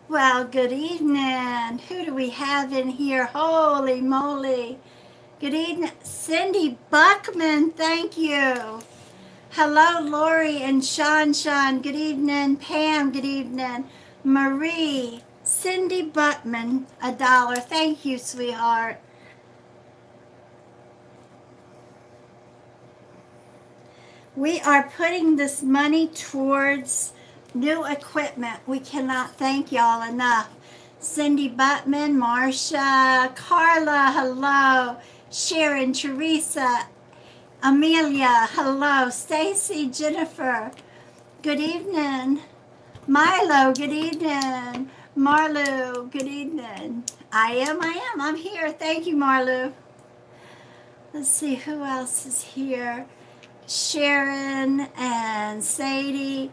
Well, good evening. Who do we have in here? Holy moly. Good evening. Cindy Buckman, thank you. Hello, Lori and Sean. Good evening. Pam, good evening. Marie, Cindy Buckman, $1. Thank you, sweetheart. We are putting this money towards new equipment. We cannot thank y'all enough. Cindy Buttman, Marcia, Carla, hello. Sharon, Teresa, Amelia, hello. Stacy, Jennifer, good evening. Milo, good evening. Marlu, good evening. I'm here. Thank you, Marlu. Let's see who else is here. Sharon and Sadie,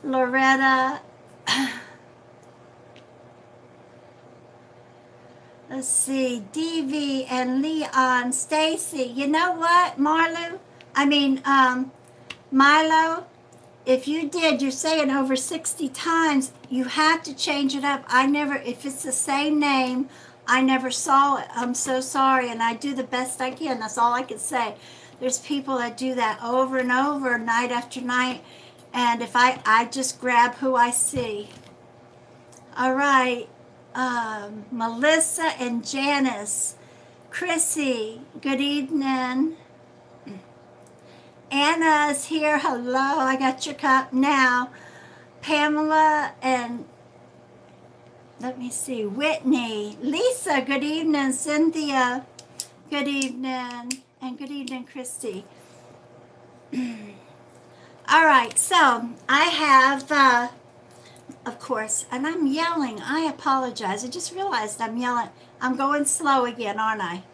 Loretta. Let's see, Davy and Leon, Stacy. You know what, Milo, if you did, you're saying over 60 times, you have to change it up. If it's the same name, I never saw it. I'm so sorry, and I do the best I can. That's all I can say. There's people that do that over and over, night after night, and if I just grab who I see. All right, Melissa and Janice, Chrissy, good evening. Anna's here, hello, I got your cup now. Pamela and, let me see, Whitney, Lisa, good evening. Cynthia, good evening. And good evening, Christy. All right, so I have, of course, and I'm yelling. I apologize. I just realized I'm yelling. I'm going slow again, aren't I?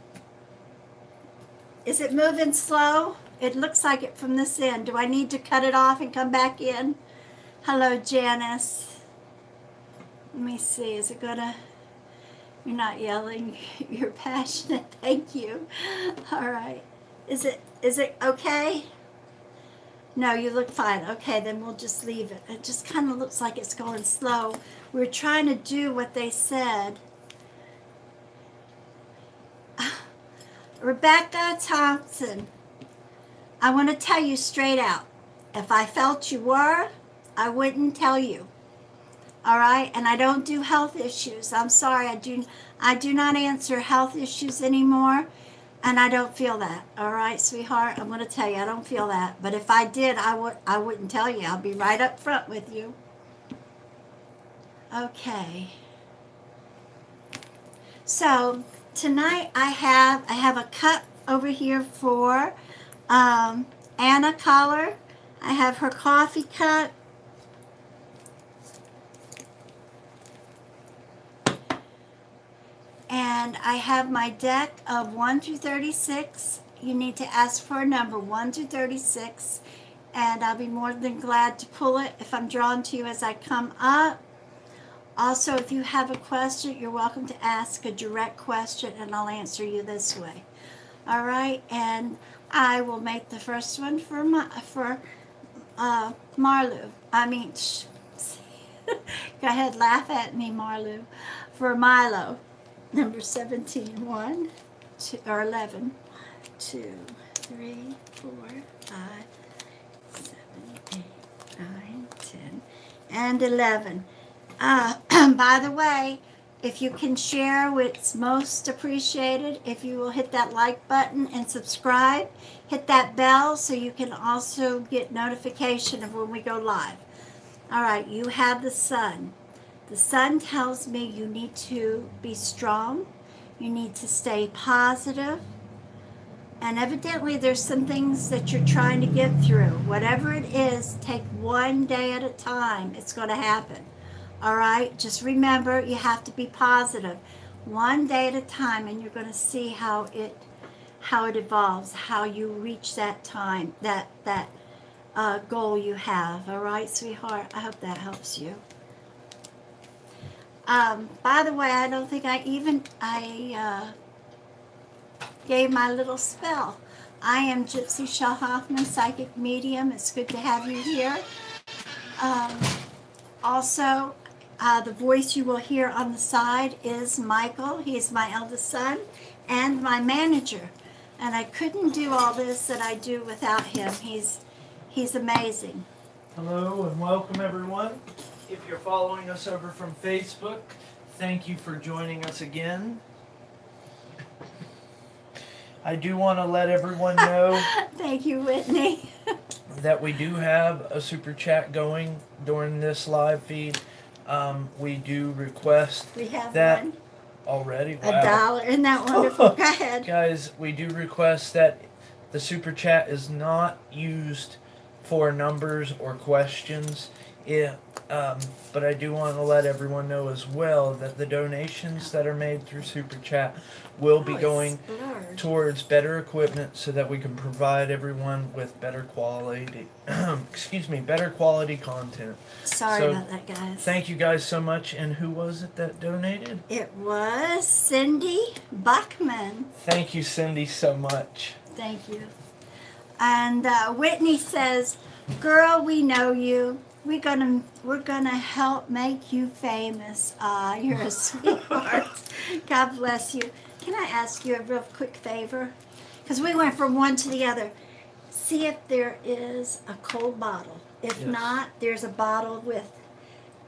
Is it moving slow? It looks like it from this end. Do I need to cut it off and come back in? Hello, Janice. Let me see. Is it gonna... You're not yelling. You're passionate. Thank you. All right. Is it okay? No, you look fine. Okay, then we'll just leave it. It just kind of looks like it's going slow. We're trying to do what they said. Rebecca Thompson, I want to tell you straight out. If I felt you were, I wouldn't tell you. All right, and I don't do health issues. I'm sorry, I do not answer health issues anymore, and I don't feel that. All right, sweetheart, I'm going to tell you, I don't feel that. But if I did, I wouldn't tell you. I'll be right up front with you. Okay. So tonight I have a cup over here for Anna Collar. I have her coffee cup. And I have my deck of 1 through 36. You need to ask for a number 1 through 36. And I'll be more than glad to pull it if I'm drawn to you as I come up. Also, if you have a question, you're welcome to ask a direct question and I'll answer you this way. All right, and I will make the first one for Marlu. Go ahead, laugh at me, Marlu. For Milo. Number 17, 1, 2, or 11. 1, 2, 3, 4, 5, 7, 8, 9, 10, and 11. By the way, if you can share, it's most appreciated if you will hit that like button and subscribe. Hit that bell so you can also get notification of when we go live. All right, you have the sun. The sun tells me you need to be strong, you need to stay positive, and evidently there's some things that you're trying to get through. Whatever it is, take one day at a time. It's going to happen. All right? Just remember, you have to be positive. One day at a time, and you're going to see how it evolves, how you reach that time, that goal you have. All right, sweetheart? I hope that helps you. By the way, I don't think I gave my little spell. I am Gypsy Chele Hoffman, psychic medium. It's good to have you here. Also, The voice you will hear on the side is Michael. He's my eldest son and my manager. And I couldn't do all this that I do without him. He's amazing. Hello and welcome everyone. If you're following us over from Facebook, thank you for joining us again. I do want to let everyone know Thank you, Whitney. that we do have a super chat going during this live feed. We do request We have that one. already. Wow. $1. Isn't that wonderful? Go ahead. Guys, we do request that the super chat is not used for numbers or questions. But I do want to let everyone know as well that the donations that are made through super chat will be going towards better equipment so that we can provide everyone with better quality better quality content. Sorry about that, guys. Thank you guys so much. And who was it that donated? It was Cindy Buckman. Thank you, Cindy, so much. Thank you. And Whitney says, "Girl, we know you. We're gonna help make you famous." Ah, you're a sweetheart. God bless you. Can I ask you a real quick favor? Because we went from one to the other. See if there is a cold bottle. If not, there's a bottle with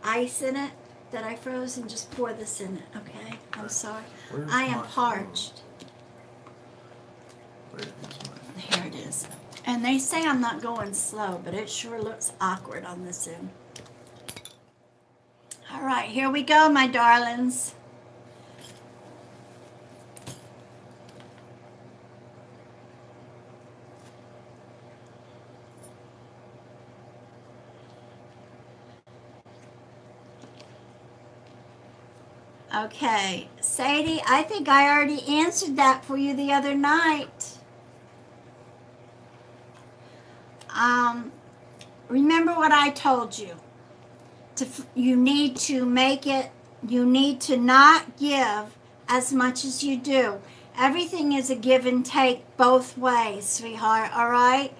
ice in it that I froze, and just pour this in it, okay? I'm sorry. I am parched. Here it is. And they say I'm not going slow, but it sure looks awkward on this end. All right, here we go, my darlings. Okay, Sadie, I think I already answered that for you the other night. Remember what I told you. You need to make it, you need to not give as much as you do. Everything is a give and take both ways, sweetheart, all right?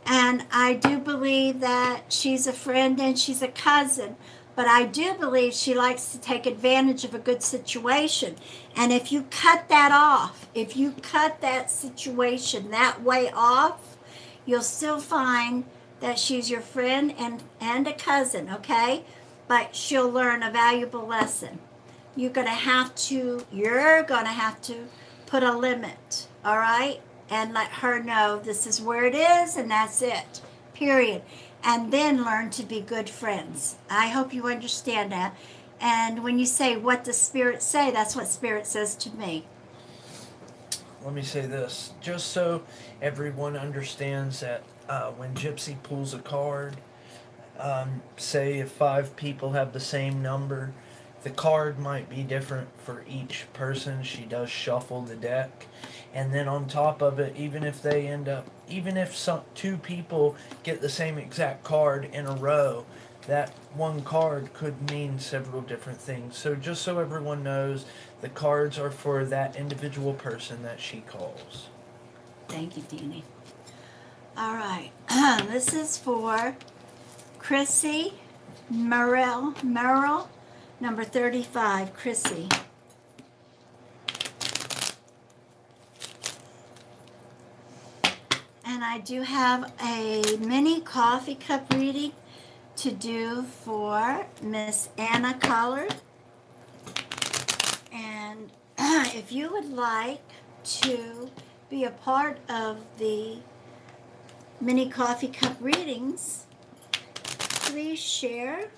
And I do believe that she's a friend and she's a cousin, but I do believe she likes to take advantage of a good situation. And if you cut that off, if you cut that situation that way off, you'll still find that she's your friend and a cousin, okay? But she'll learn a valuable lesson. You're gonna have to put a limit, all right? And let her know this is where it is and that's it, period. And then learn to be good friends. I hope you understand that. And when you say, what does Spirit say? That's what Spirit says to me. Let me say this, just so everyone understands that when Gypsy pulls a card, say if 5 people have the same number, the card might be different for each person. She does shuffle the deck. And then on top of it, even if 2 people get the same exact card in a row, that one card could mean several different things. So just so everyone knows, the cards are for that individual person that she calls. Thank you, Deanie. All right. This is for Chrissy Merrill, number 35, Chrissy. And I do have a mini coffee cup reading to do for Miss Anna Collard. And if you would like to be a part of the mini coffee cup readings, please share,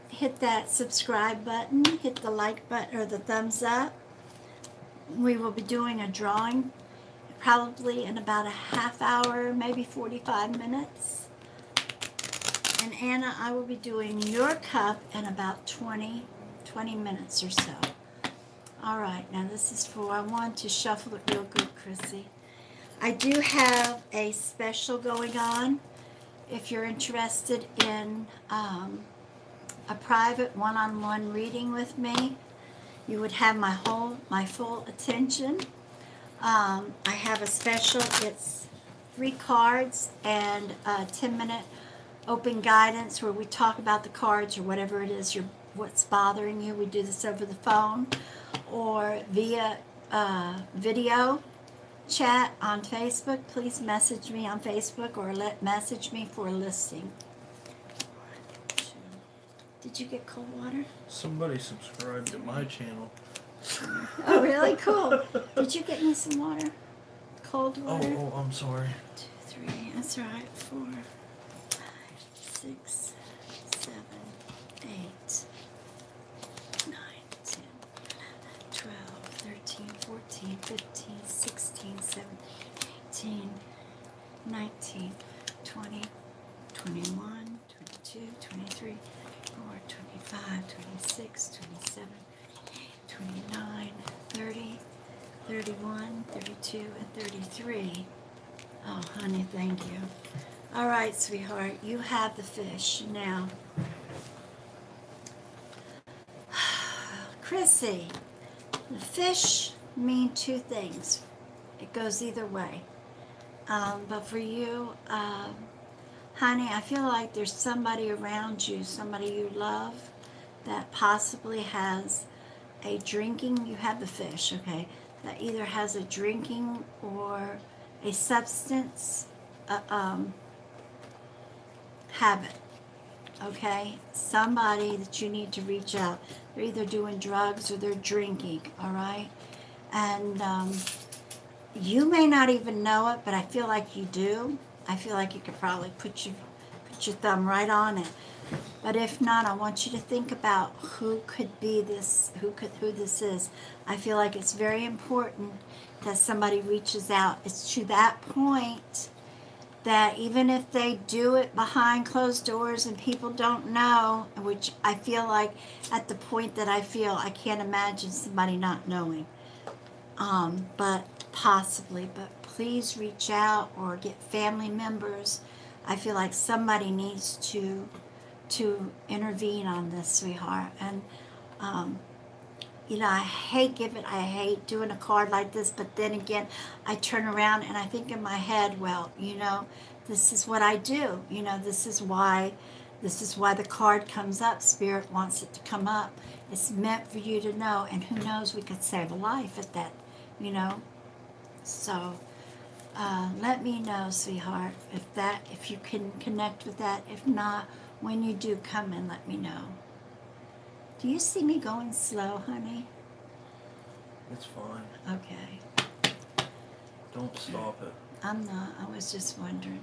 hit that subscribe button, hit the like button or the thumbs up. We will be doing a drawing probably in about a half hour, maybe 45 minutes. And Anna, I will be doing your cup in about 20 minutes or so. All right, now this is for, I want to shuffle it real good, Chrissy. I do have a special going on. If you're interested in a private one-on-one reading with me, you would have my full attention. I have a special, it's 3 cards and a 10-minute open guidance where we talk about the cards or whatever it is you're what's bothering you. We do this over the phone or via video chat on Facebook. Please message me on Facebook or message me for a listing. Did you get cold water? Somebody subscribed to my channel. Oh, really? Cool. Did you get me some water? Cold water? Oh, I'm sorry. 2, 3, that's right. 4, 5, 6, 7, 8, 9, 10, 12, 13, 14, 15, 16, 17, 18, 19, 20, 21, 22, 23, 24, 25, 26, 27, 29, 30, 31, 32, and 33. Oh, honey, thank you. All right, sweetheart, you have the fish now. Chrissy, the fish mean two things. It goes either way. But for you, honey, I feel like there's somebody around you, somebody you love, that possibly has a drinking, you have the fish, okay, that either has a drinking or a substance habit, okay? Somebody that you need to reach out. They're either doing drugs or they're drinking, all right? And you may not even know it, but I feel like you do. I feel like you could probably put your thumb right on it. But if not, I want you to think about who could be this, who this is. I feel like it's very important that somebody reaches out. It's to that point that even if they do it behind closed doors and people don't know, which I feel like at the point that I feel, I can't imagine somebody not knowing. But possibly, but please reach out or get family members. I feel like somebody needs to intervene on this, sweetheart. And you know, I hate doing a card like this, but then again, I turn around and I think in my head, well, you know, this is what I do. You know, this is why the card comes up. Spirit wants it to come up. It's meant for you to know, and who knows, we could save a life at that, you know. So let me know, sweetheart, if you can connect with that. If not, when you do come in, let me know. Do you see me going slow, honey? It's fine. Okay. Don't stop it. I'm not. I was just wondering.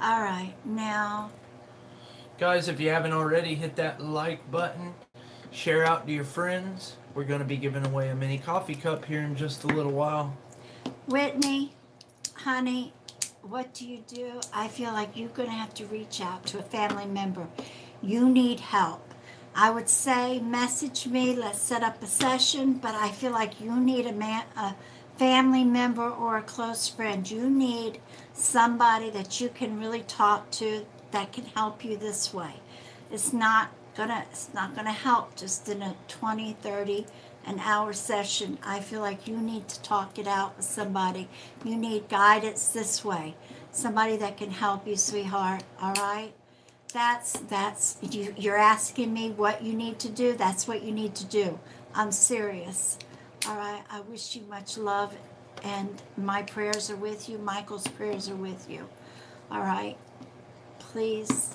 All right, now. Guys, if you haven't already, hit that like button. Share out to your friends. We're going to be giving away a mini coffee cup here in just a little while. Whitney, honey, what do you do? I feel like you're going to have to reach out to a family member. You need help. I would say message me, let's set up a session, but I feel like you need a family member or a close friend. You need somebody that you can really talk to that can help you this way. It's not gonna help just in a 20, 30, an hour session. I feel like you need to talk it out with somebody. You need guidance this way. Somebody that can help you, sweetheart, all right? You're asking me what you need to do. That's what you need to do. I'm serious. All right. I wish you much love, and my prayers are with you. Michael's prayers are with you. All right. Please.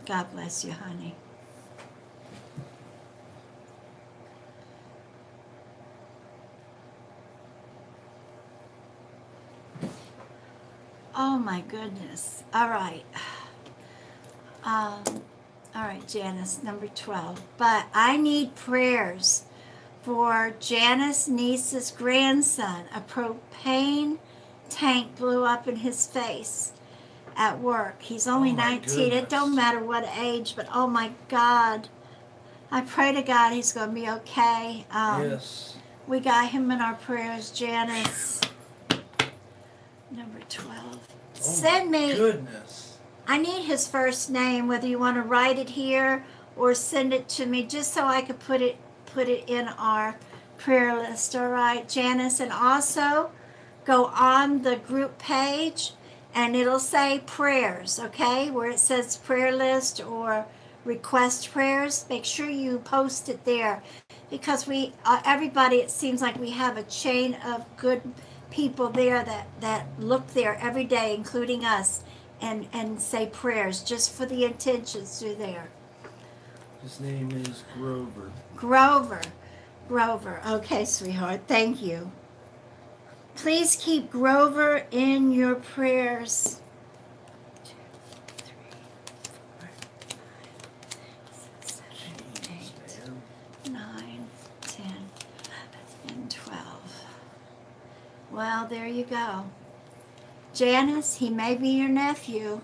God bless you, honey. Oh my goodness. All right. All right, Janice, number 12. But I need prayers for Janice niece's grandson. A propane tank blew up in his face at work. He's only 19. Goodness. It don't matter what age, but oh my God. I pray to God he's going to be okay. Yes. We got him in our prayers, Janice. Number 12. Send me. Goodness. I need his first name, whether you want to write it here or send it to me, just so I could put it in our prayer list, all right, Janice? And also go on the group page and it'll say prayers, okay, where it says prayer list or request prayers, make sure you post it there, because we everybody, it seems like we have a chain of good people there that look there every day, including us, and say prayers just for the intentions through there. His name is Grover. Grover. Okay, sweetheart. Thank you. Please keep Grover in your prayers. 2, 3, 4, 5, 6, 7, 8, 9, 10, and 12. Well, there you go. Janice, he may be your nephew,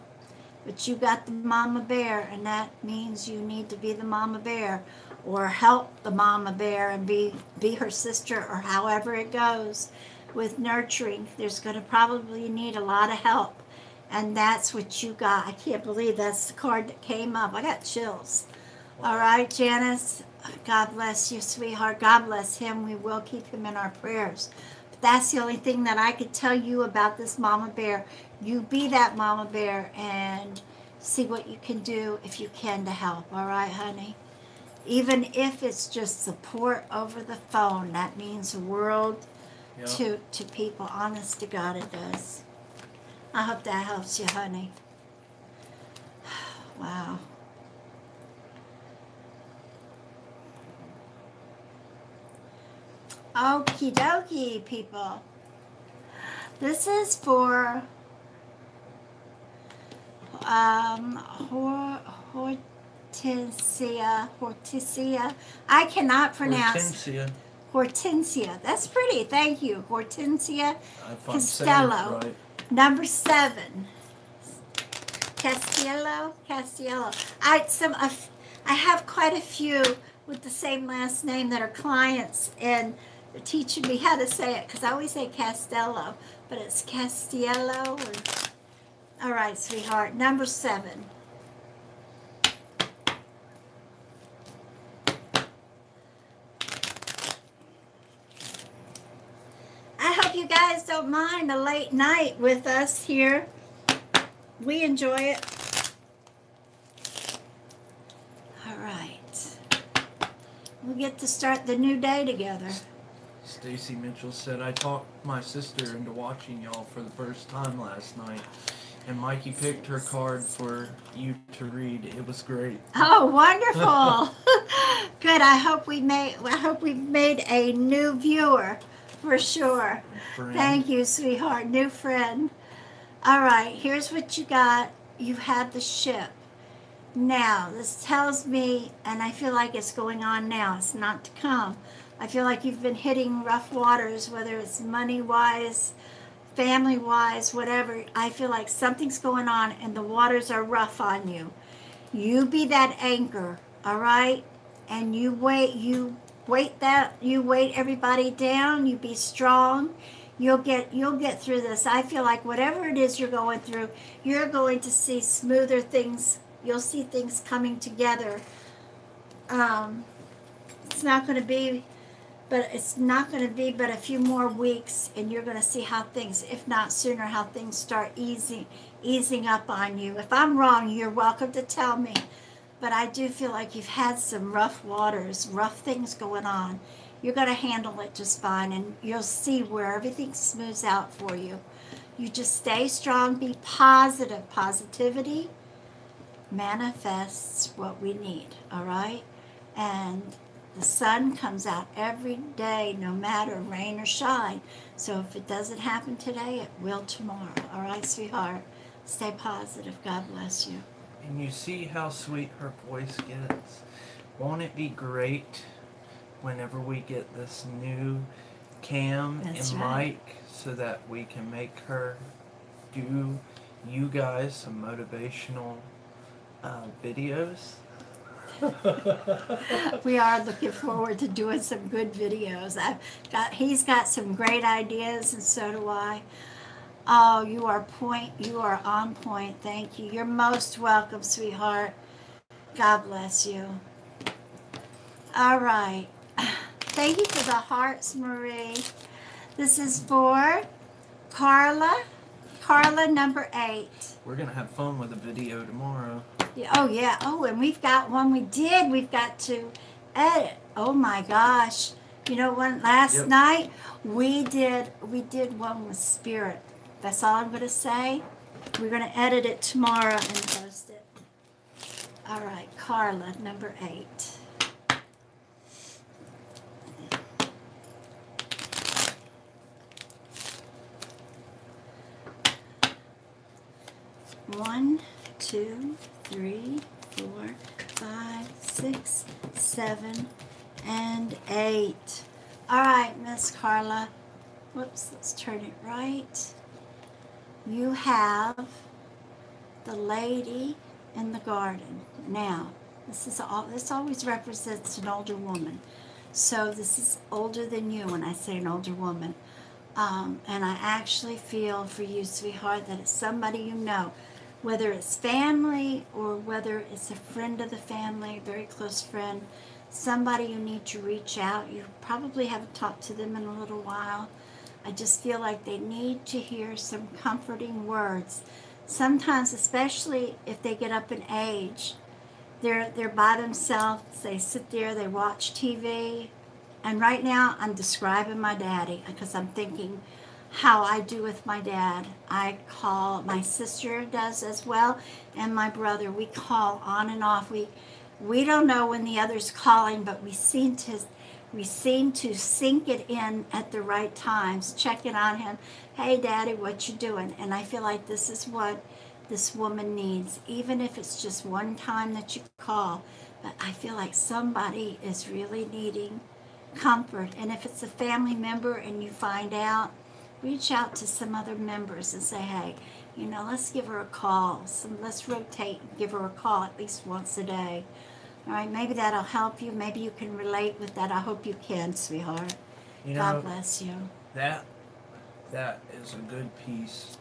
but you got the mama bear, and that means you need to be the mama bear, or help the mama bear and be her sister, or however it goes with nurturing. There's going to probably need a lot of help, and that's what you got. I can't believe that's the card that came up. I got chills. Wow. All right, Janice, God bless you, sweetheart. God bless him. We will keep him in our prayers. But that's the only thing that I could tell you about this mama bear. You be that mama bear and see what you can do if you can to help. All right, honey? Even if it's just support over the phone, that means the world to people. Honest to God, it does. I hope that helps you, honey. Wow. Okie dokie, people. This is for Hortensia. I cannot pronounce. Hortensia. That's pretty. Thank you. Hortensia Castello. Right. Number 7. Castiello. I have quite a few with the same last name that are clients, and they're teaching me how to say it, because I always say Castello, but it's Castiello. All right, sweetheart. Number 7. I hope you guys don't mind a late night with us here. We enjoy it. All right. We get to start the new day together. Stacy Mitchell said, I talked my sister into watching y'all for the first time last night. And Mikey picked her card for you to read. It was great. Oh, wonderful. Good. I hope we've made a new viewer for sure. Thank you, sweetheart. New friend. All right, here's what you got. You have the ship. Now, this tells me, and I feel like it's going on now. It's not to come. I feel like you've been hitting rough waters, whether it's money-wise, family-wise, whatever. I feel like something's going on and the waters are rough on you. You be that anchor, all right? And you wait everybody down. You be strong. You'll get through this. I feel like whatever it is you're going through, you're going to see smoother things. You'll see things coming together. It's not going to be but a few more weeks, and you're going to see how things, if not sooner, how things start easing up on you. If I'm wrong, you're welcome to tell me. But I do feel like you've had some rough waters, rough things going on. You're going to handle it just fine, and you'll see where everything smooths out for you. You just stay strong, be positive. Positivity manifests what we need, all right? And the sun comes out every day, no matter rain or shine. So if it doesn't happen today, it will tomorrow. All right, sweetheart? Stay positive. God bless you. And you see how sweet her voice gets? Won't it be great whenever we get this new cam and mic so that we can make her do you guys some motivational videos? We are looking forward to doing some good videos. He's got some great ideas, and so do I. Oh, you are on point. Thank you. You're most welcome, sweetheart. God bless you. All right. Thank you for the hearts, Marie. This is for Carla. Carla, number 8. We're going to have fun with the video tomorrow. Yeah, oh, yeah. Oh, and we've got one we've got to edit. Oh, my gosh. You know, one last night we did one with Spirit. That's all I'm going to say. We're going to edit it tomorrow and post it. All right, Carla, number 8. One, 2, 3, 4, 5, 6, 7, and 8. All right, Miss Carla. Whoops, let's turn it right. You have the lady in the garden. Now, this always represents an older woman. So this is older than you when I say an older woman. And I actually feel for you, sweetheart, that it's somebody you know, whether it's family or whether it's a friend of the family, a very close friend, somebody you need to reach out. You probably haven't talked to them in a little while. I just feel like they need to hear some comforting words. Sometimes, especially if they get up in age, they're by themselves, they sit there, they watch TV. And right now, I'm describing my daddy because I'm thinking how I do with my dad. I call, my sister does as well, and my brother. We call on and off. We don't know when the other's calling, but we seem to sink it in at the right times, checking on him. Hey, Daddy, what you doing? And I feel like this is what this woman needs, even if it's just one time that you call. But I feel like somebody is really needing comfort. And if it's a family member and you find out, reach out to some other members and say, hey, you know, let's give her a call. Let's rotate and give her a call at least once a day. All right, maybe that'll help you. Maybe you can relate with that. I hope you can, sweetheart. You know, God bless you. That is a good piece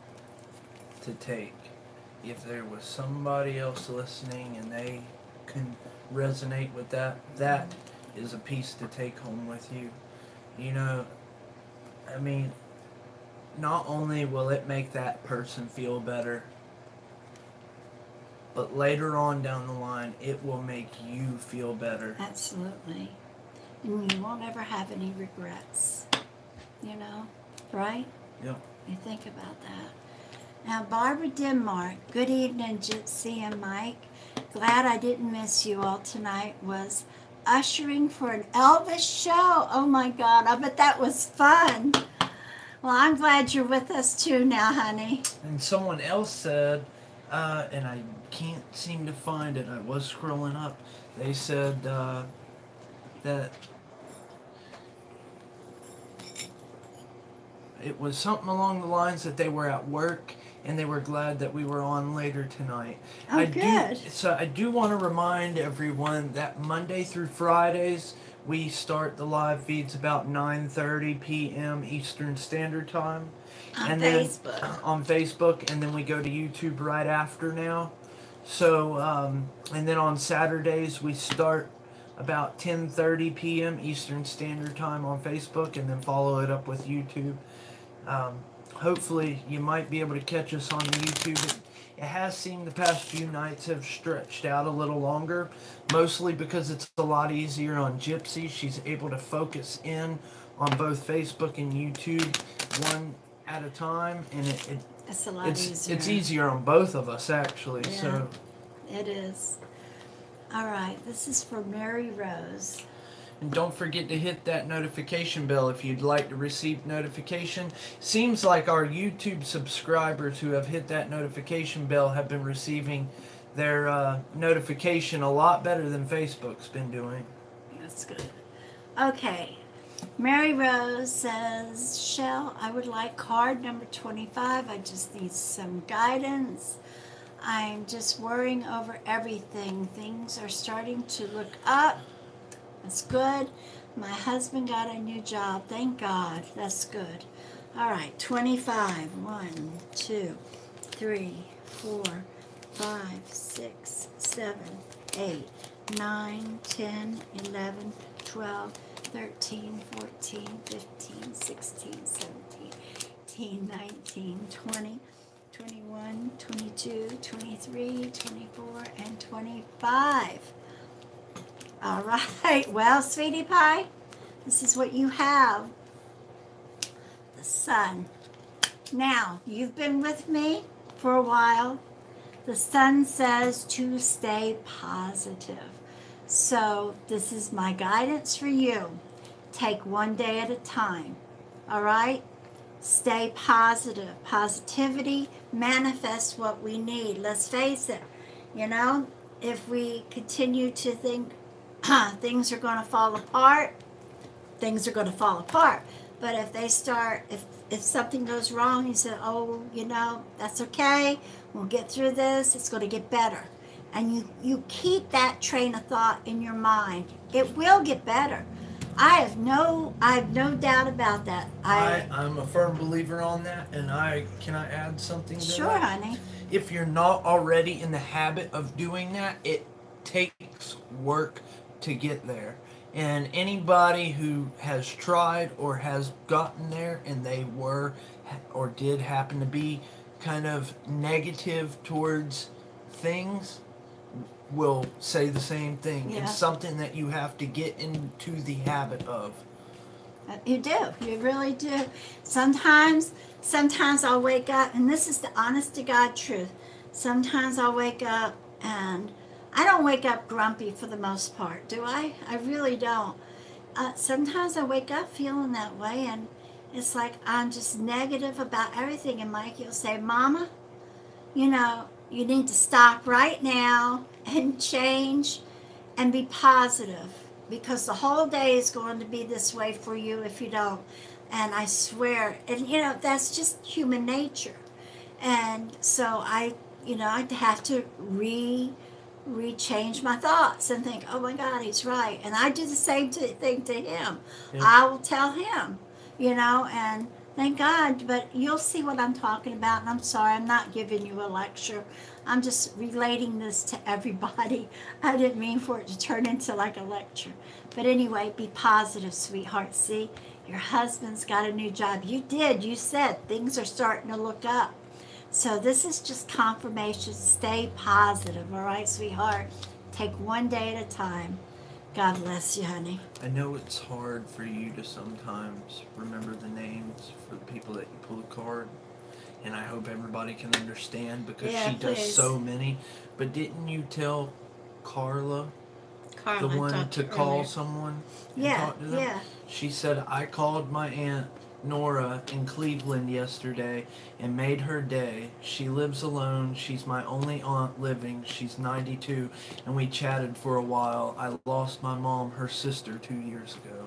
to take. If there was somebody else listening and they can resonate with that, that is a piece to take home with you. You know, I mean, not only will it make that person feel better, but later on down the line, it will make you feel better. Absolutely. And you won't ever have any regrets, you know, right? Yep. You think about that. Now, Barbara Denmark, good evening, Gypsy and Mike. Glad I didn't miss you all tonight. Was ushering for an Elvis show. Oh my God, I bet that was fun. Well, I'm glad you're with us too now, honey. And someone else said, and I can't seem to find it, I was scrolling up, they said that it was something along the lines that they were at work and they were glad that we were on later tonight. Oh, good. So I do want to remind everyone that Monday through Fridays, we start the live feeds about 9:30 p.m. Eastern Standard Time. On Facebook. On Facebook, and then we go to YouTube right after now. So, and then on Saturdays, we start about 10:30 p.m. Eastern Standard Time on Facebook, and then follow it up with YouTube. Hopefully, you might be able to catch us on YouTube. It has seemed the past few nights have stretched out a little longer, mostly because it's a lot easier on Gypsy. She's able to focus in on both Facebook and YouTube one at a time, and it's a lot easier. It's easier on both of us, actually. Yeah, so it is. All right, this is for Mary Rose. And don't forget to hit that notification bell if you'd like to receive notification. Seems like our YouTube subscribers who have hit that notification bell have been receiving their notification a lot better than Facebook's been doing. That's good. Okay. Mary Rose says, Shell, I would like card number 25. I just need some guidance. I'm just worrying over everything. Things are starting to look up. That's good. My husband got a new job. Thank God. That's good. All right, 25. 1, 2, 3, 4, 5, 6, 7, 8, 9, 10, 11, 12, 13, 14, 15, 16, 17, 18, 19, 20, 21, 22, 23, 24, and 25. All right. Well, sweetie pie, this is what you have. The sun. Now, you've been with me for a while. The sun says to stay positive. So this is my guidance for you. Take one day at a time. All right? Stay positive. Positivity manifests what we need. Let's face it. You know, if we continue to think things are going to fall apart, things are going to fall apart. But if they start, if something goes wrong, you say, oh, you know, that's okay. We'll get through this. It's going to get better. And you keep that train of thought in your mind. It will get better. I have no doubt about that. I'm a firm believer on that, and can I add something to Sure, that? honey. If you're not already in the habit of doing that, it takes work to get there. And anybody who has tried or has gotten there and they were or did happen to be kind of negative towards things will say the same thing. Yeah. It's something that you have to get into the habit of. You do. You really do. Sometimes I'll wake up, and this is the honest to God truth. Sometimes I'll wake up, and I don't wake up grumpy for the most part, do I? I really don't. Sometimes I wake up feeling that way, and it's like I'm just negative about everything. And Mike, you'll say, Mama, you know, you need to stop right now and change and be positive, because the whole day is going to be this way for you if you don't. And I swear, and you know, that's just human nature. And so I have to change my thoughts and think, oh my God, he's right. And I do the same thing to him. Yeah. I will tell him, you know, and thank God. But you'll see what I'm talking about. And I'm sorry, I'm not giving you a lecture. I'm just relating this to everybody. I didn't mean for it to turn into like a lecture. But anyway, be positive, sweetheart. See, your husband's got a new job. You did. You said things are starting to look up. So this is just confirmation. Stay positive, all right, sweetheart? Take one day at a time. God bless you, honey. I know it's hard for you to sometimes remember the names for the people that you pull the card. And I hope everybody can understand, because she does so many. But didn't you tell Carla the one to call someone and talk to them? Yeah. She said, I called my Aunt Nora in Cleveland yesterday and made her day. She lives alone. She's my only aunt living. She's 92, and we chatted for a while. I lost my mom, her sister, 2 years ago.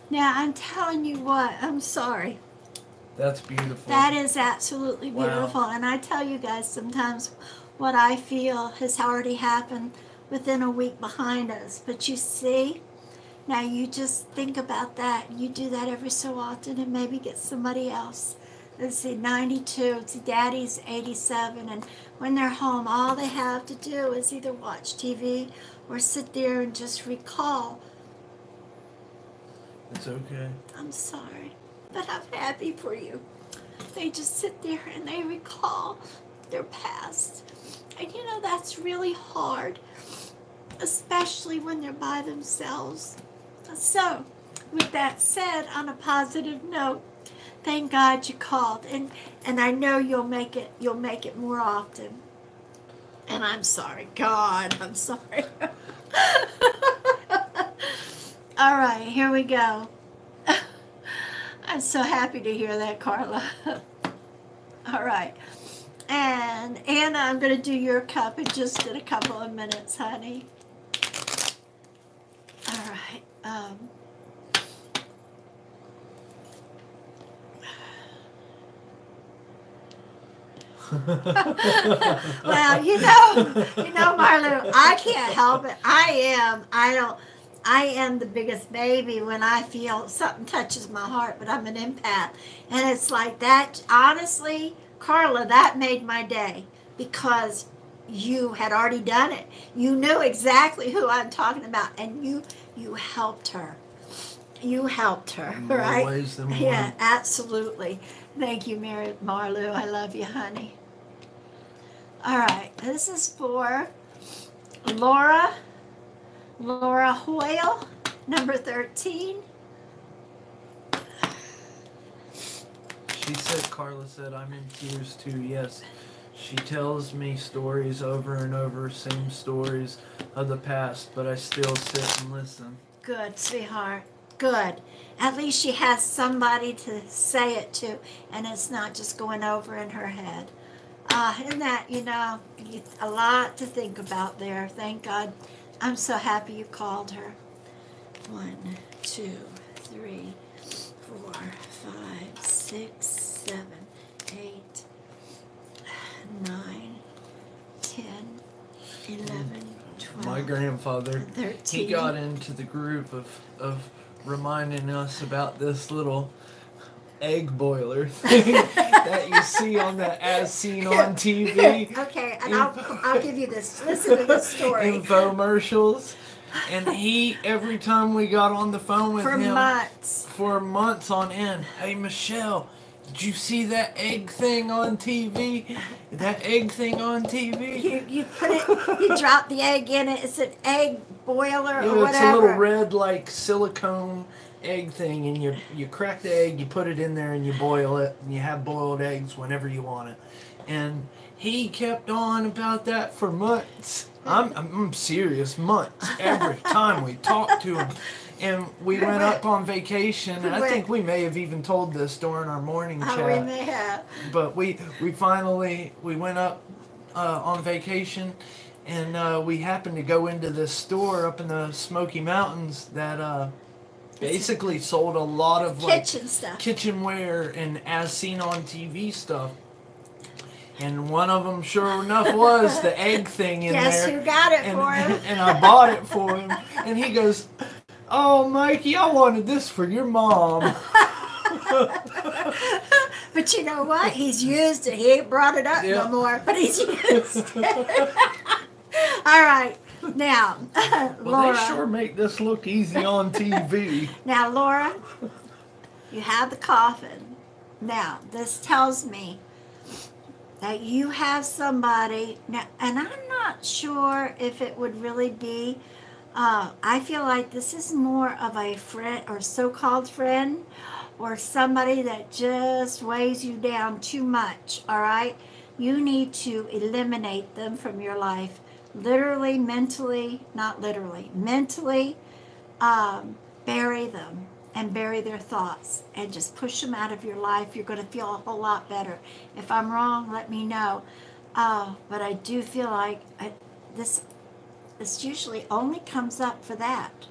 Now, I'm telling you what, I'm sorry. That's beautiful. That is absolutely beautiful. Wow. And I tell you guys, sometimes what I feel has already happened within a week behind us. But you see, now you just think about that. You do that every so often and maybe get somebody else. Let's see, 92, to Daddy's 87. And when they're home, all they have to do is either watch TV or sit there and just recall. It's okay. I'm sorry, but I'm happy for you. They just sit there and they recall their past. And you know, that's really hard, especially when they're by themselves. So, with that said, on a positive note, thank God you called, and I know you'll make it more often. And I'm sorry, God, I'm sorry. All right, here we go. I'm so happy to hear that, Carla. All right. And Anna, I'm going to do your cup in just a couple of minutes, honey. All right. Well, you know, Marlo, I can't help it. I am the biggest baby when I feel something touches my heart, but I'm an empath. And it's like that, honestly, Carla, that made my day, because you had already done it. You knew exactly who I'm talking about, and you helped her. You helped her, right? More ways than one. Yeah, absolutely. Thank you, Mary Marlou. I love you, honey. All right, this is for Laura Hoyle, number 13. She said, Carla said, I'm in tears too. Yes, she tells me stories over and over, same stories of the past, but I still sit and listen. Good, sweetheart. Good. At least she has somebody to say it to, and it's not just going over in her head. Isn't that, a lot to think about there. Thank God. I'm so happy you called her. 1, 2, 3, 4, 5, 6, 7, 8, 9, 10, 11, 12. My grandfather, 13. he got into the groove of reminding us about this little egg boiler thing that you see on the As Seen on TV. Okay, and I'll give you this. Listen to this story. Infomercials. And he, every time we got on the phone with him, for months on end, hey Michelle, did you see that egg thing on TV? That egg thing on TV? You put it, you drop the egg in it. It's an egg boiler or whatever. It's a little red like silicone egg thing, and you crack the egg, you put it in there, and you boil it, and you have boiled eggs whenever you want it. And he kept on about that for months. I'm serious, months. Every time we talked to him. And we went up on vacation, and I think we may have even told this during our morning chat. Oh, we may have. But we finally went up on vacation, and we happened to go into this store up in the Smoky Mountains that basically sold a lot of kitchen stuff, kitchenware, and As Seen on TV stuff. And one of them, sure enough, was the egg thing in there. Guess who got it for him? And I bought it for him. And he goes, "Oh, Mikey, I wanted this for your mom." But you know what? He's used it. He ain't brought it up no more, but he's used it. All right. Now, Laura. They sure make this look easy on TV. Now, Laura, you have the coffin. Now, this tells me that you have somebody, now, and I'm not sure if it would really be, I feel like this is more of a friend or so-called friend or somebody that just weighs you down too much, all right? You need to eliminate them from your life. Literally, mentally, not literally, mentally bury them and bury their thoughts and just push them out of your life. You're going to feel a whole lot better. If I'm wrong, let me know. But I do feel like this usually only comes up for that.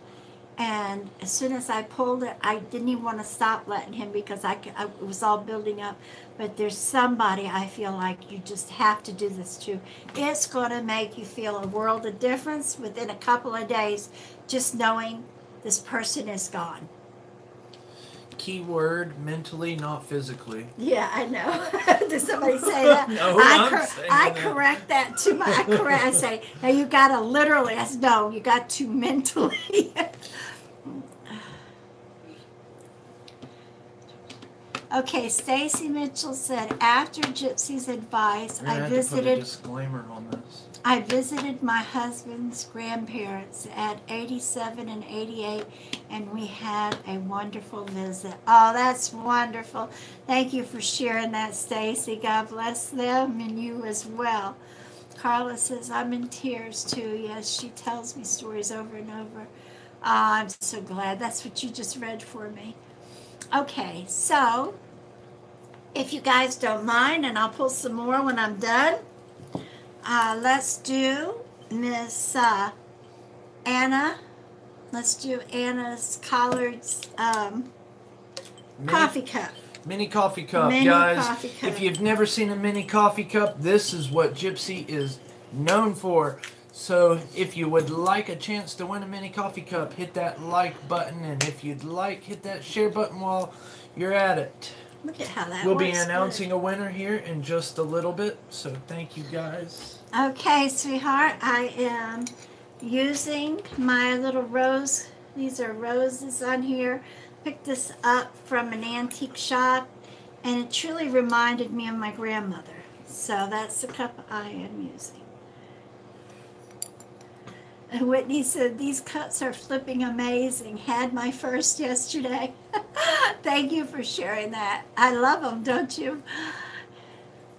And as soon as I pulled it, I didn't even want to stop letting him because it was all building up. But there's somebody I feel like you just have to do this to. It's going to make you feel a world of difference within a couple of days just knowing this person is gone. Key word, mentally, not physically. Yeah, I know. Did somebody say that? No, I correct that too much. I say, now you got to literally, no, you got to mentally. Okay, Stacy Mitchell said, after Gypsy's advice, I visited. Put a disclaimer on this. I visited my husband's grandparents at 87 and 88, and we had a wonderful visit. Oh, that's wonderful. Thank you for sharing that, Stacy. God bless them and you as well. Carla says, I'm in tears too. Yes, she tells me stories over and over. I'm so glad. That's what you just read for me. Okay, so if you guys don't mind, and I'll pull some more when I'm done. Let's do Miss Anna. Let's do Anna's Collard's coffee cup. Mini coffee cup, mini guys. Coffee cup. If you've never seen a mini coffee cup, this is what Gypsy is known for. So if you would like a chance to win a mini coffee cup, hit that like button. And if you'd like, hit that share button while you're at it. Look at how that We'll works. be announcing a winner here in just a little bit. So thank you, guys. Okay, sweetheart. I am using my little rose. These are roses on here. Picked this up from an antique shop, and it truly reminded me of my grandmother. So that's the cup I am using. And Whitney said, these cups are flipping amazing. Had my first yesterday. Thank you for sharing that. I love them, don't you?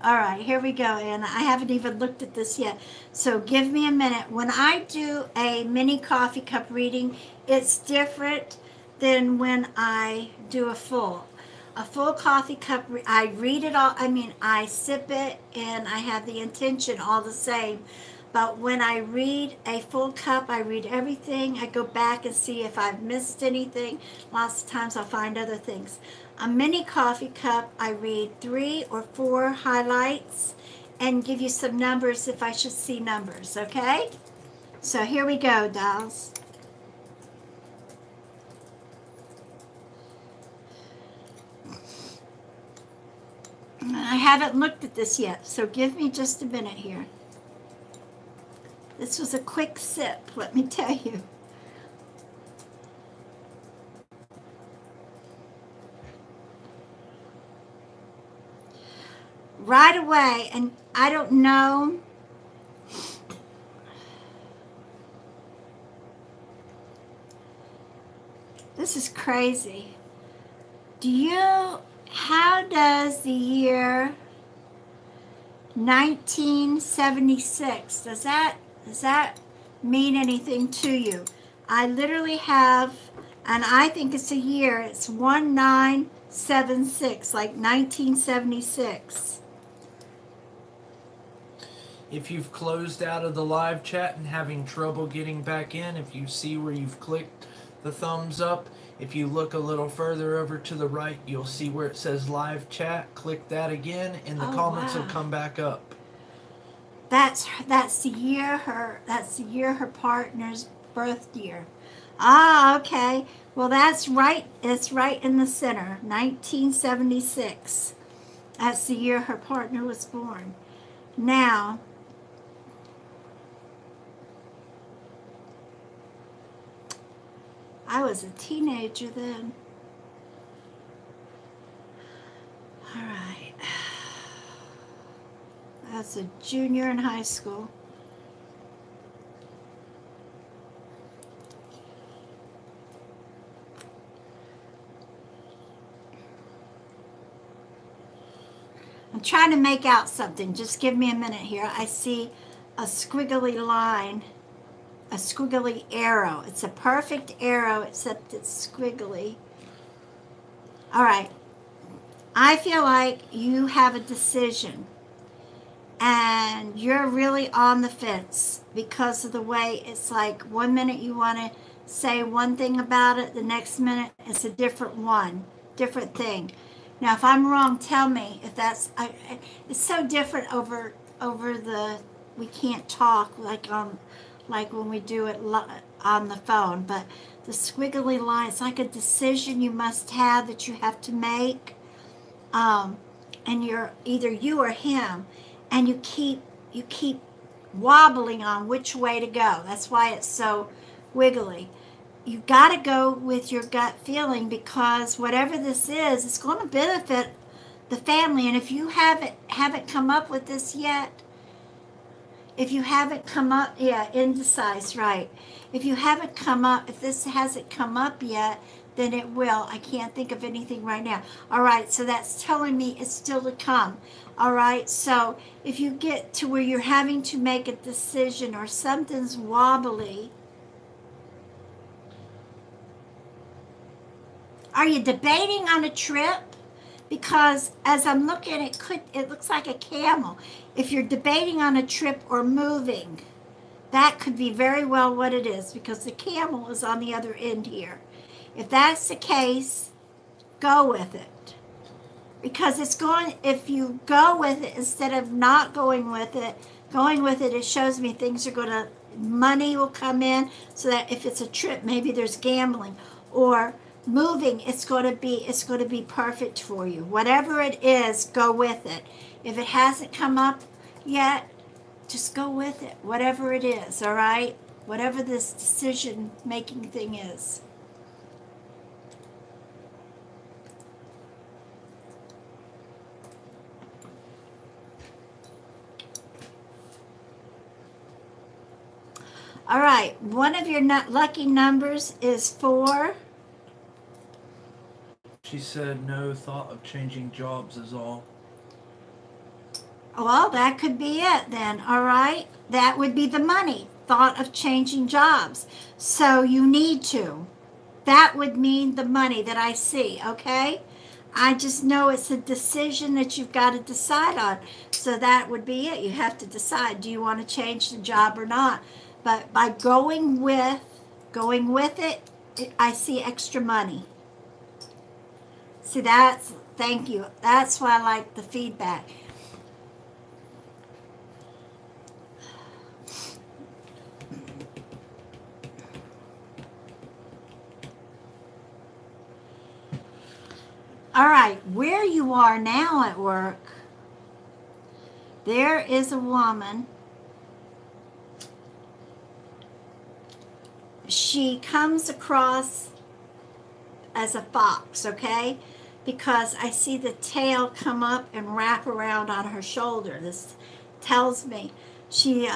All right, here we go. And I haven't even looked at this yet. So give me a minute. When I do a mini coffee cup reading, it's different than when I do a full. A full coffee cup, I read it all. I mean, I sip it and I have the intention all the same. But when I read a full cup, I read everything. I go back and see if I've missed anything. Lots of times I'll find other things. A mini coffee cup, I read 3 or 4 highlights and give you some numbers if I should see numbers, okay? So here we go, dolls. I haven't looked at this yet, so give me just a minute here. This was a quick sip, let me tell you. Right away, and I don't know. This is crazy. How does the year 1976, does that mean anything to you? I literally have, and I think it's a year, it's 1976, like 1976. If you've closed out of the live chat and having trouble getting back in, if you see where you've clicked the thumbs up, if you look a little further over to the right, you'll see where it says live chat. Click that again and the comments will come back up. That's the year her partner's birth year. Ah, okay. Well, that's right. It's right in the center. 1976. That's the year her partner was born. Now, I was a teenager then. All right. I was a junior in high school. I'm trying to make out something. Just give me a minute here. I see a squiggly line, a squiggly arrow. It's a perfect arrow, except it's squiggly. All right. I feel like you have a decision and you're really on the fence because of the way it's like 1 minute you want to say one thing about it, the next minute it's a different thing. Now, if I'm wrong, tell me if that's, it's so different over the, we can't talk like when we do it on the phone, but the squiggly line, it's like a decision you must have that you have to make, and you're either you or him, and you keep wobbling on which way to go. That's why it's so wiggly. You got to go with your gut feeling, because whatever this is, it's going to benefit the family. And if you haven't come up with this yet, if you haven't come up, indecisive, right? If this hasn't come up yet, then it will. I can't think of anything right now. All right, so that's telling me it's still to come. All right, so if you get to where you're having to make a decision or something's wobbly, are you debating on a trip? Because as I'm looking, it looks like a camel. If you're debating on a trip or moving, that could be very well what it is, because the camel is on the other end here. If that's the case, go with it. Because if you go with it instead of not going with it, it shows me things are money will come in, so that if it's a trip, maybe there's gambling, or moving, it's going to be perfect for you. Whatever it is, go with it. If it hasn't come up yet, just go with it. Whatever it is, all right? Whatever this decision-making thing is. All right, one of your lucky numbers is 4. She said no thought of changing jobs is all. Well, that could be it then, all right? That would be the money, thought of changing jobs. So you need to. That would mean the money that I see, okay? I just know it's a decision that you've got to decide on. So that would be it. You have to decide, do you want to change the job or not? But by going with it, I see extra money. See, thank you. That's why I like the feedback. All right, where you are now at work, there is a woman. She comes across as a fox, okay? Because I see the tail come up and wrap around on her shoulder. This tells me she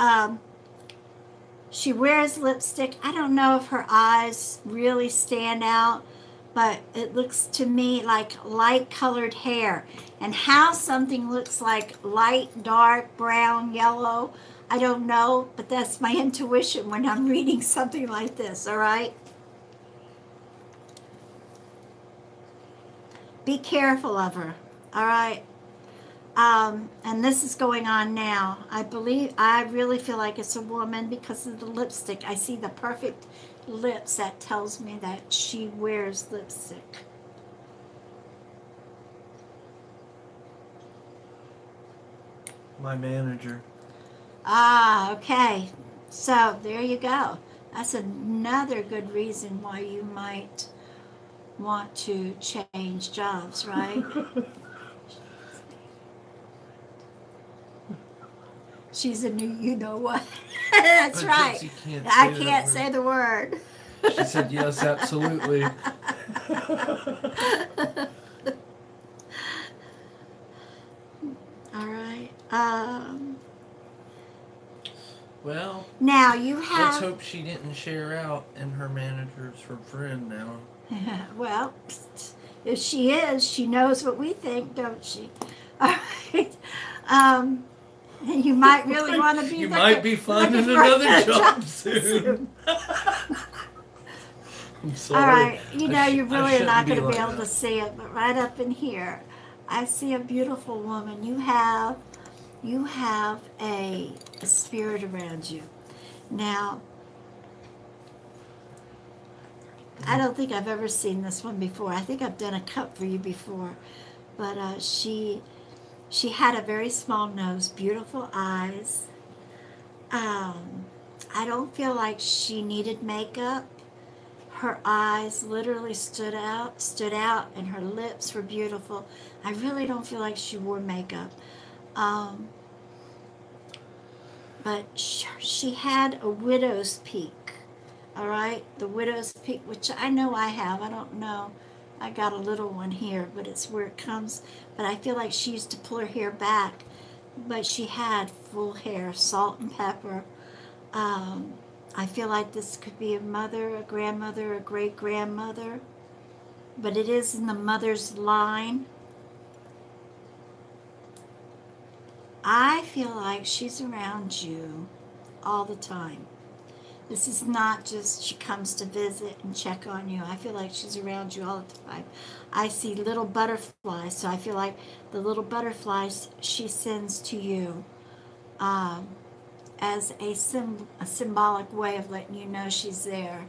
wears lipstick. I don't know if her eyes really stand out, but it looks to me like light colored hair. And how something looks like light, dark, brown, yellow, I don't know, but that's my intuition when I'm reading something like this, all right? Be careful of her, all right? And this is going on now. I really feel like it's a woman because of the lipstick. I see the perfect lips. That tells me that she wears lipstick. My manager. Ah, okay. So there you go. That's another good reason why you might want to change jobs, right? She's a new you-know-what. That's But right. Gypsy I can't say the word. She said, yes, absolutely. All right. Well, now you have... let's hope she didn't share out and her manager's her friend now. Well, if she is, she knows what we think, don't she? All right. You might really want to be... You might be finding another job soon. I'm sorry. All right. You know, you really are not going to be able that. to see it, but right up in here, I see a beautiful woman. You have a spirit around you. Now, I don't think I've ever seen this one before. I think I've done a cup for you before, but she had a very small nose, beautiful eyes. I don't feel like she needed makeup. Her eyes literally stood out, and her lips were beautiful. I really don't feel like she wore makeup. But she had a widow's peak, all right? The widow's peak, which I know I have. I don't know. I got a little one here, but it's where it comes. But I feel like she used to pull her hair back, but she had full hair, salt and pepper. I feel like this could be a mother, a grandmother, a great-grandmother, but it is in the mother's line. I feel like she's around you all the time. This is not just she comes to visit and check on you. I feel like she's around you all the time. I see little butterflies, so I feel like the little butterflies she sends to you as a symbolic way of letting you know she's there.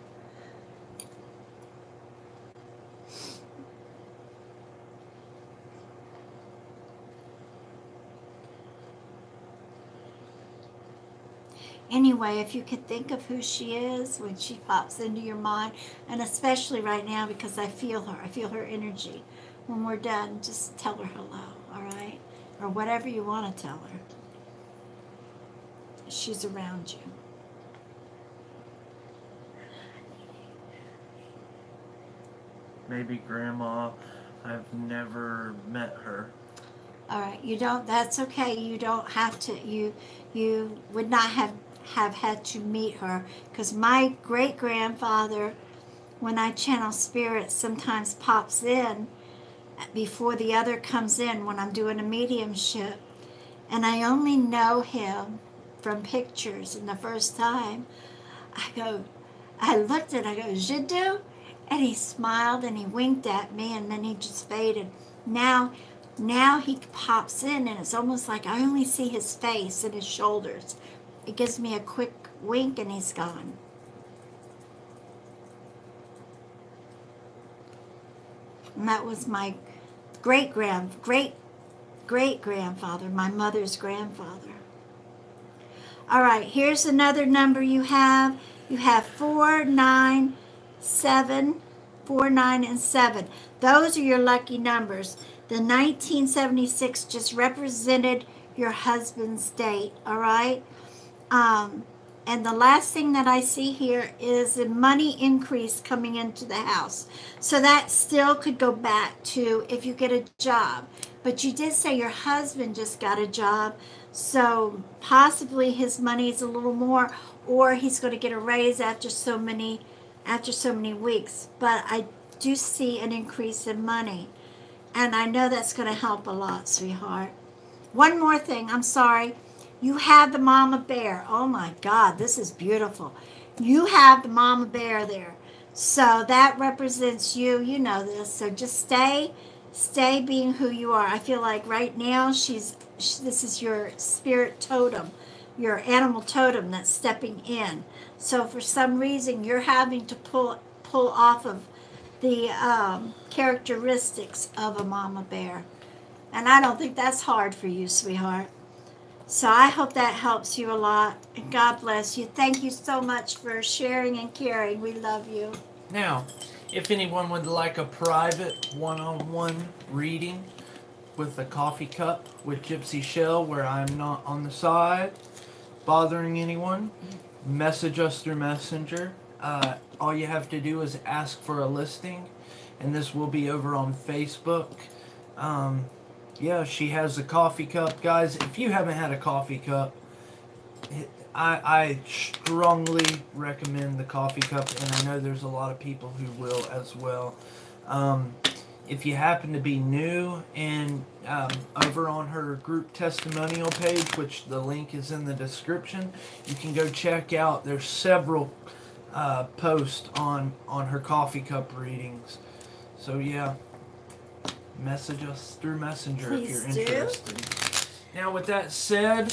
Anyway, if you could think of who she is when she pops into your mind, and especially right now because I feel her energy. When we're done, just tell her hello, all right? Or whatever you want to tell her. She's around you. Maybe Grandma. I've never met her. All right, you don't, that's okay. You don't have to, you would not have have had to meet her, because my great-grandfather, when I channel spirits, sometimes pops in before the other comes in when I'm doing a mediumship, and I only know him from pictures. And the first time I looked at him, I go, Jiddu? And he smiled and he winked at me, and then he just faded. Now he pops in, and it's almost like I only see his face and his shoulders. It gives me a quick wink and he's gone. And that was my great-great-grandfather, my mother's grandfather. All right, here's another number you have. You have 4, 9, 7, 4, 9, and 7. Those are your lucky numbers. The 1976 just represented your husband's date, all right? And the last thing that I see here is a money increase coming into the house. So that still could go back to if you get a job. But you did say your husband just got a job, so possibly his money is a little more, or he's going to get a raise after so many weeks. But I do see an increase in money, and I know that's going to help a lot, sweetheart. One more thing, I'm sorry. You have the mama bear. Oh my God, this is beautiful. You have the mama bear there. So that represents you. You know this. So just stay being who you are. I feel like right now this is your spirit totem, your animal totem that's stepping in. So for some reason you're having to pull off of the characteristics of a mama bear. And I don't think that's hard for you, sweetheart. So I hope that helps you a lot. And God bless you. Thank you so much for sharing and caring. We love you. Now, if anyone would like a private one-on-one reading with a coffee cup with Gypsy Chele, where I'm not on the side bothering anyone, message us through Messenger. All you have to do is ask for a listing, and this will be over on Facebook. Yeah, she has a coffee cup. Guys, if you haven't had a coffee cup, I strongly recommend the coffee cup, and I know there's a lot of people who will as well. If you happen to be new, and over on her group testimonial page, which the link is in the description, you can go check out. There's several posts on her coffee cup readings. So yeah, message us through Messenger if you're interested. Now with that said,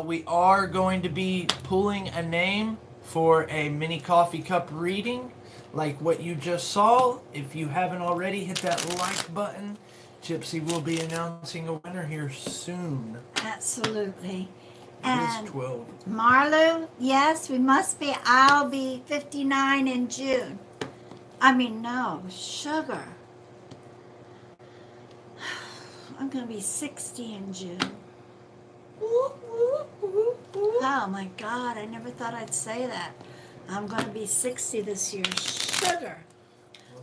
we are going to be pulling a name for a mini coffee cup reading like what you just saw. If you haven't already, hit that like button. Gypsy will be announcing a winner here soon. Absolutely. It is 12. Marlu, yes, we must be. I'll be 59 in June. I mean, no, sugar. I'm going to be 60 in June. Oh my God, I never thought I'd say that. I'm going to be 60 this year. Sugar.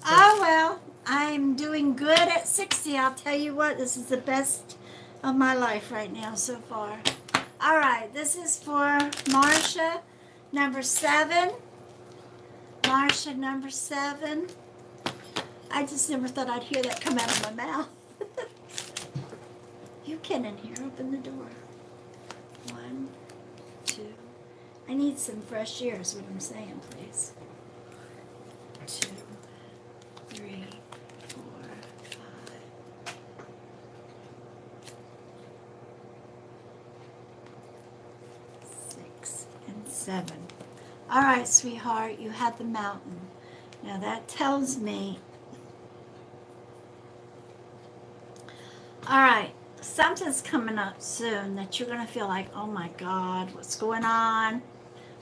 Oh well, I'm doing good at 60. I'll tell you what, this is the best of my life right now so far. All right, this is for Marcia, number 7. Marcia, number 7. I just never thought I'd hear that come out of my mouth. You can in here. Open the door. 1, 2. I need some fresh air is what I'm saying, please. 2, 3, 4, 5. 6 and 7. All right, sweetheart, you had the mountain. Now that tells me. All right. Something's coming up soon that you're going to feel like, oh my God, what's going on?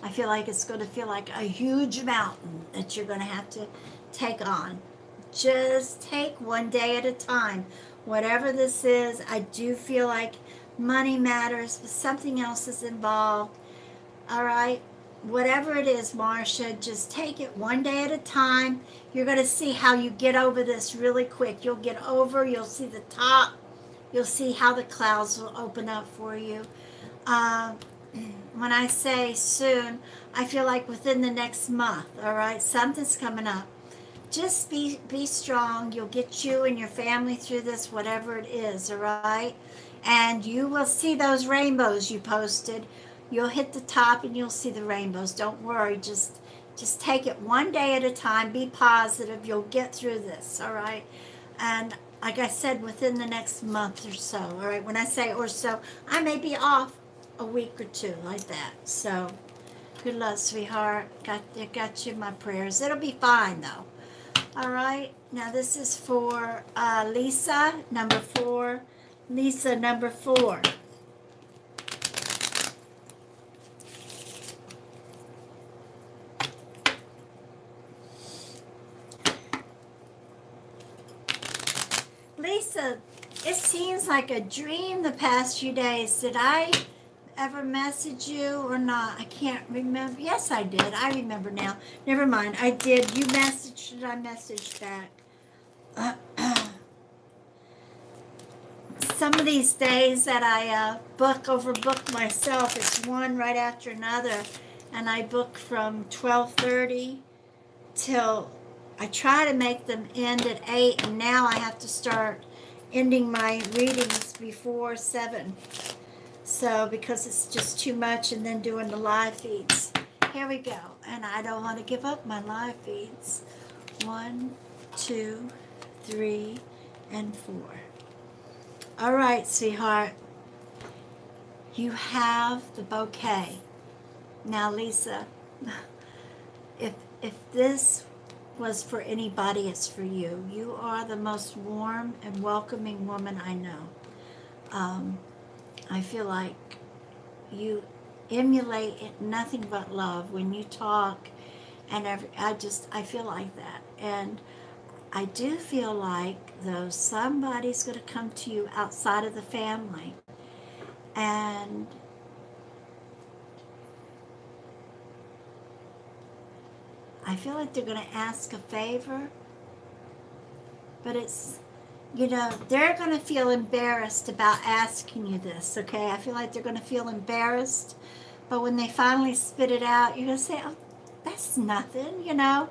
I feel like it's going to feel like a huge mountain that you're going to have to take on. Just take one day at a time. Whatever this is, I do feel like money matters, but something else is involved. All right? Whatever it is, Marcia, just take it one day at a time. You're going to see how you get over this really quick. You'll get over, you'll see the top. You'll see how the clouds will open up for you. when I say soon, I feel like within the next month, all right? Something's coming up. Just be strong. You'll get you and your family through this, whatever it is, all right? And you will see those rainbows you posted. You'll hit the top and you'll see the rainbows. Don't worry. Just take it one day at a time. Be positive. You'll get through this, all right? And like I said, within the next month or so, all right? When I say or so, I may be off a week or two, like that. So, good luck, sweetheart. Got you my prayers. It'll be fine, though. All right? Now, this is for Lisa, number 4. Lisa, number 4. Lisa, it seems like a dream the past few days. Did I ever message you or not? I can't remember. Yes, I did. I remember now. Never mind. I did. You messaged and I messaged back. Some of these days that I overbook myself, it's one right after another. And I book from 12:30 till I try to make them end at 8. And now I have to start ending my readings before 7. So, because it's just too much, and then doing the live feeds. Here we go. And I don't want to give up my live feeds. 1, 2, 3, and 4. All right, sweetheart. You have the bouquet. Now, Lisa, if this was for anybody, it's for you. You are the most warm and welcoming woman I know. I feel like you emulate nothing but love when you talk, and I feel like that. And I do feel like, though, somebody's going to come to you outside of the family, and I feel like they're going to ask a favor, but it's, you know, they're going to feel embarrassed about asking you this, okay? I feel like they're going to feel embarrassed, but when they finally spit it out, you're going to say, oh, that's nothing, you know?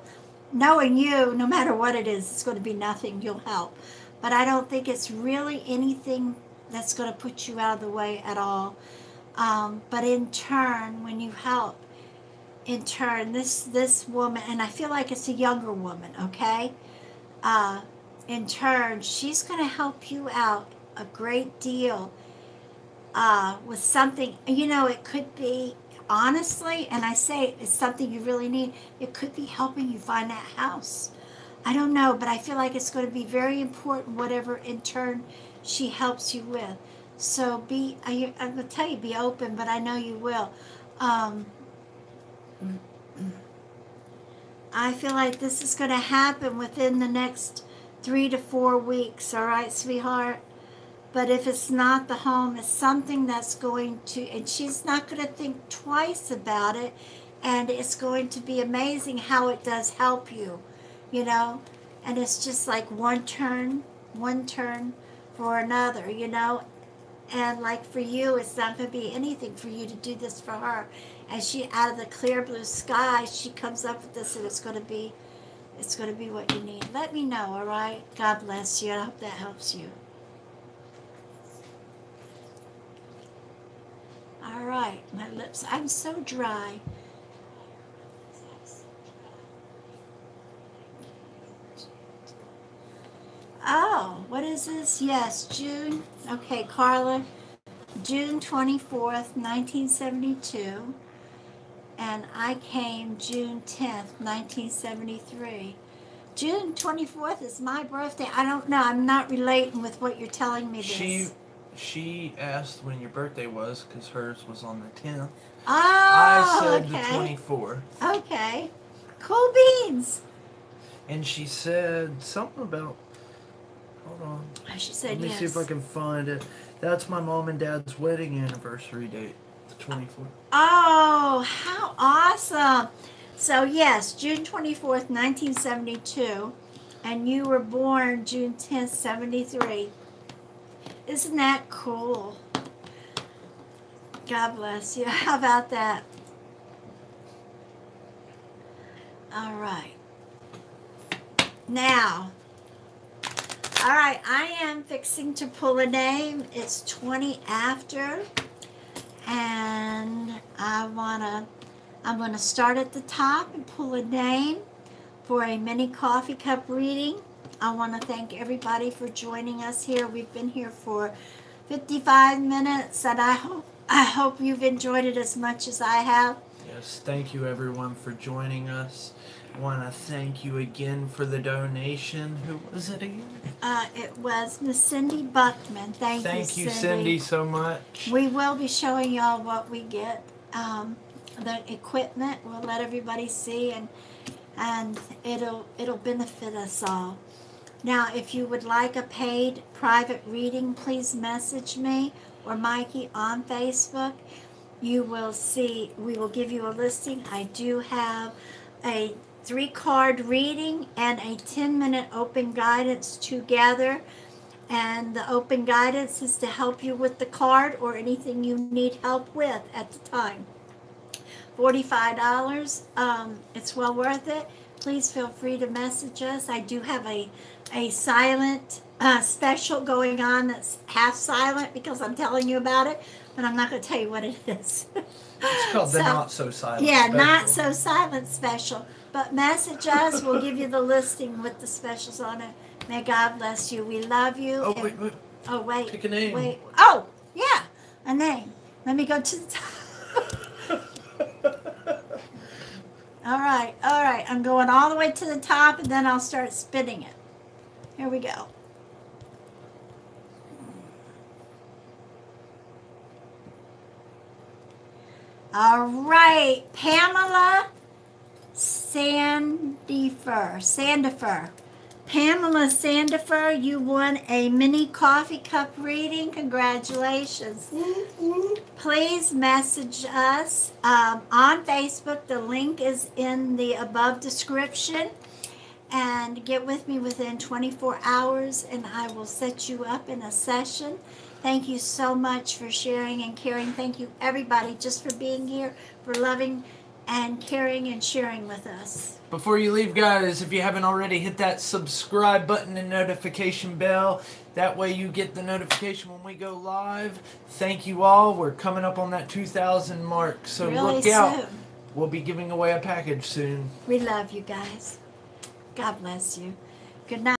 Knowing you, no matter what it is, it's going to be nothing. You'll help. But I don't think it's really anything that's going to put you out of the way at all. But in turn, when you help, in turn, this woman, and I feel like it's a younger woman, okay? In turn, she's going to help you out a great deal with something. You know, it could be, honestly, and I say it's something you really need, it could be helping you find that house. I don't know, but I feel like it's going to be very important, whatever in turn she helps you with. So I'm going to tell you, be open, but I know you will. I feel like this is going to happen within the next 3 to 4 weeks, all right, sweetheart? But if it's not the home, it's something that's going to, and she's not going to think twice about it, and it's going to be amazing how it does help you, you know? And it's just like one turn for another, you know? And like for you, it's not going to be anything for you to do this for her. And she, out of the clear blue sky, she comes up with this, and it's going to be what you need. Let me know, all right? God bless you. I hope that helps you. All right, my lips, I'm so dry. Oh, what is this? Yes, June. Okay, Carla. June 24th, 1972. And I came June 10th, 1973. June 24th is my birthday. I don't know. I'm not relating with what you're telling me this. She asked when your birthday was, because hers was on the 10th. Oh, I said okay. The 24th. Okay. Cool beans. And she said something about, hold on. She said yes. Let me see if I can find it. That's my mom and dad's wedding anniversary date, the 24th. Oh, how awesome. So, yes, June 24th, 1972. And you were born June 10th, 73. Isn't that cool? God bless you. How about that? All right. Now, all right, I am fixing to pull a name. It's 20 after, and I'm gonna start at the top and pull a name for a mini coffee cup reading. I want to thank everybody for joining us here. We've been here for 55 minutes, and I hope you've enjoyed it as much as I have. Yes, thank you everyone for joining us. I want to thank you again for the donation. Who was it again? It was Miss Cindy Buckman. Thank you, Cindy, so much. We will be showing y'all what we get. The equipment, we'll let everybody see, and it'll benefit us all. Now, if you would like a paid private reading, please message me or Mikey on Facebook. You will see, we will give you a listing. I do have a 3-card reading and a 10-minute open guidance together. And the open guidance is to help you with the card or anything you need help with at the time. $45. It's well worth it. Please feel free to message us. I do have a silent special going on that's half silent because I'm telling you about it, but I'm not going to tell you what it is. It's called the Not So Silent Yeah, Special. Not So Silent Special. But message us. We'll give you the listing with the specials on it. May God bless you. We love you. Oh, wait. Oh, wait. Pick a name. Wait. Oh, yeah, a name. Let me go to the top. All right. I'm going all the way to the top, and then I'll start spinning it. Here we go. All right, Pamela Sandifer. Pamela Sandifer, you won a mini coffee cup reading. Congratulations. Please message us on Facebook. The link is in the above description. And get with me within 24 hours, and I will set you up in a session. Thank you so much for sharing and caring. Thank you, everybody, just for being here, for loving and caring and sharing with us. Before you leave, guys, if you haven't already, hit that subscribe button and notification bell. That way you get the notification when we go live. Thank you all. We're coming up on that 2,000 mark, so Really look out. soon. We'll be giving away a package soon. We love you guys. God bless you. Good night.